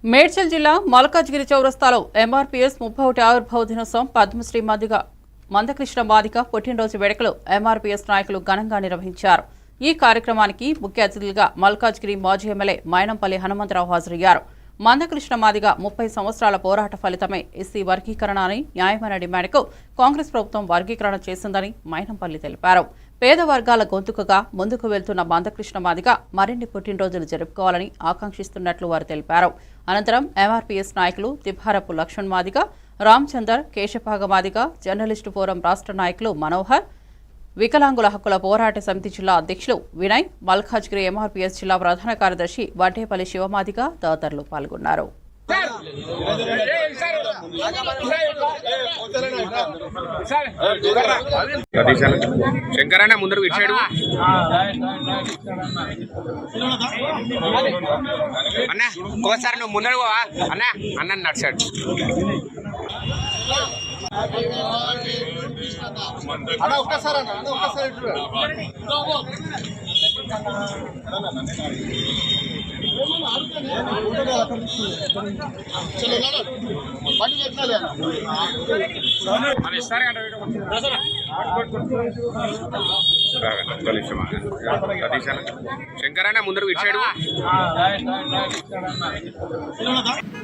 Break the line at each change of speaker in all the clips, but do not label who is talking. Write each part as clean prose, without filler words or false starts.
మేడ్చల్ జిల్లా మల్కాజ్గిరి చౌరస్తాలో ఎంఆర్పీఎస్ 31వ ఆవిర్భావ దినోత్సవం పద్మశ్రీ మందకృష్ణ మాదిగ పుట్టినరోజు వేడుకలు ఎంఆర్పీఎస్ నాయకులు ఘనంగా నిర్వహించారు. ఈ కార్యక్రమానికి ముఖ్య అతిథులుగా మల్కాజ్గిరి మాజీ ఎమ్మెల్యే మైనంపల్లి హనుమంతరావు హాజరయ్యారు. మందకృష్ణ మాదిగ 30 సంవత్సరాల పోరాట ఫలితమే ఎస్సీ వర్గీకరణ అని న్యాయమైన డిమాండ్కు కాంగ్రెస్ ప్రభుత్వం వర్గీకరణ చేసిందని మైనంపల్లి తెలిపారు. పేద వర్గాల గొంతుకగా ముందుకు వెళ్తున్న మందకృష్ణ మాదిగ మరిన్ని పుట్టినరోజులు జరుపుకోవాలని ఆకాంక్షిస్తున్నట్లు వారు తెలిపారు. అనంతరం ఎంఆర్పీఎస్ నాయకులు తిబ్బారపు లక్ష్మణ్ మాదిగ, రామచందర్, కేశపాగ మాదిగ, జర్నలిస్టు ఫోరం రాష్ట్ర నాయకులు మనోహర్, వికలాంగుల హక్కుల పోరాట సమితి జిల్లా అధ్యక్షులు వినయ్, మల్కాజ్గిరి ఎంఆర్పీఎస్ జిల్లా ప్రధాన కార్యదర్శి వడ్డేపల్లి శివమాదిగ తదితరులు పాల్గొన్నారు.
శంకరన్న ముందరకు ఇచ్చాడు. అన్న ఇంకోసారి నువ్వు ముందరకు అన్న అన్న నడిచాడు. శంకరన్న ముందరకు ఇచ్చాడు.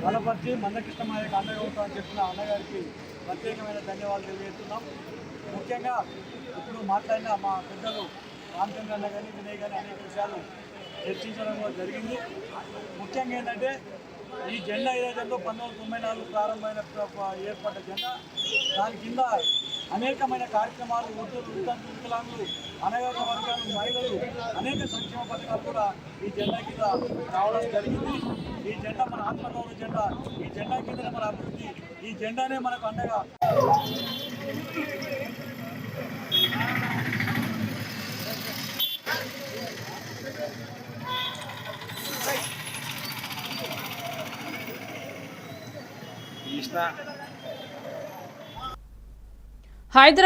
బలపరిచి మందకృష్ణ మాదిగ అండగా ఉంటామని చెప్పిన అన్నగారికి ప్రత్యేకమైన ధన్యవాదాలు తెలియజేస్తున్నాం. ముఖ్యంగా ఇప్పుడు మాట్లాడిన మా పెద్దలు రామచంద్ర అన్న కానీ వినయ్ కానీ అనేక విషయాలు చర్చించడం జరిగింది. ముఖ్యంగా ఏంటంటే ఈ జెండా ఏదైతే 1994 ప్రారంభమైన ఏర్పడ్డ జెండా, దాని కింద అనేకమైన కార్యక్రమాలు, వికలాంగులు, అనగారిన వర్గాలు, మహిళలు అనేక సంక్షేమ పథకాలు కూడా ఈ జెండా కింద రావడం జరిగింది. ఈ జెండా మన ఆత్మగౌరవ జెండా. ఈ జెండా కింద మన అభివృద్ధి, ఈ జెండానే మనకు అండగా.
హైదరాబాద్